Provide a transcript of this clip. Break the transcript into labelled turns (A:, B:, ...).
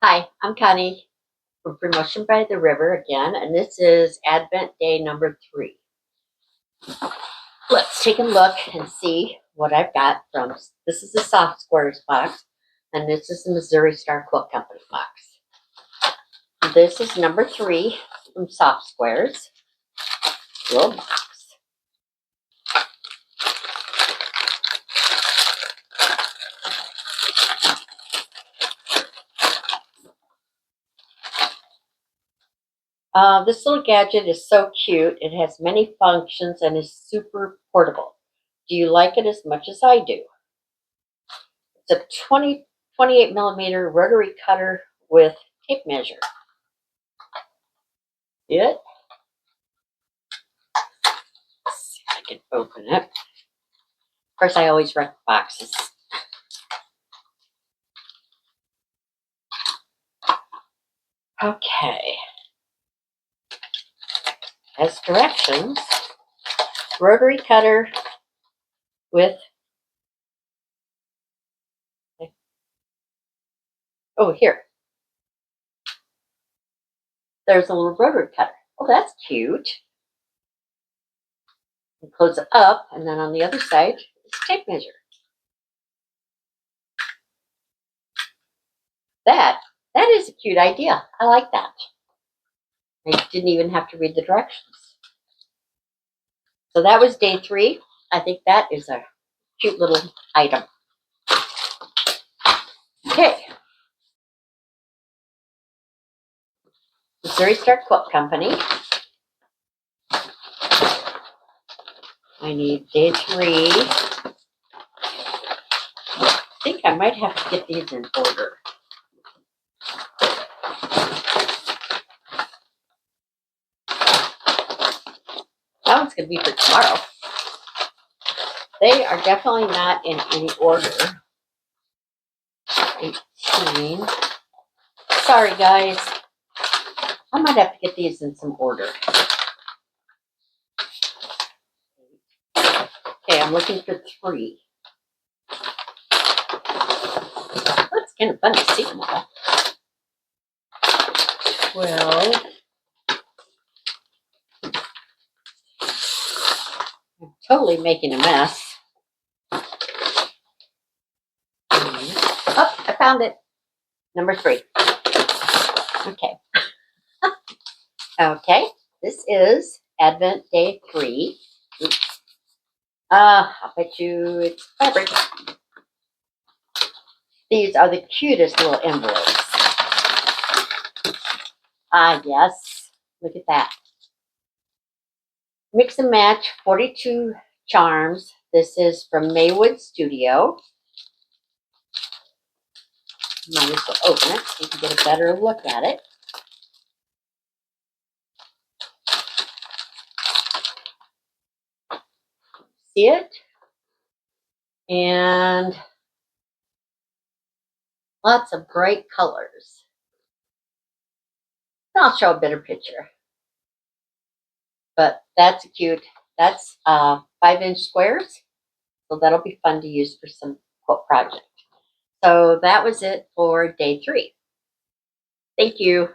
A: Hi, I'm Connie from Promotion by the River again, and this is Advent Day number 3. Let's take a look and see what I've got from. This is the Soft Squares box, and this is the Missouri Star Quilt Company box. This is number 3 from Soft Squares. Little box. This little gadget is so cute. It has many functions and is super portable. Do you like it as much as I do? It's a 28 millimeter rotary cutter with tape measure. Let's see if I can open it. Of course, I always wreck boxes. Okay. As directions, rotary cutter with, oh, here. There's a little rotary cutter. Oh, that's cute. And close it up, and then on the other side is tape measure. That is a cute idea. I like that. I didn't even have to read the directions. So that was day 3. I think that is a cute little item. Okay. Missouri Star Quilt Company. I need day 3. I think I might have to get these in order. That one's going to be for tomorrow. They are definitely not in any order. 18. Sorry, guys. I might have to get these in some order. Okay, I'm looking for 3. That's kind of fun to see them all. 12. I'm totally making a mess. Oh, I found it. Number 3. Okay. Okay, this is Advent Day 3. I'll bet you it's fabric. These are the cutest little envelopes. Yes. Look at that. Mix and match 42 charms. This is from Maywood Studio. Might as well open it so you can get a better look at it. See it? And lots of bright colors. I'll show a better picture. But that's cute. That's 5-inch squares. So that'll be fun to use for some quilt project. So that was it for day 3. Thank you.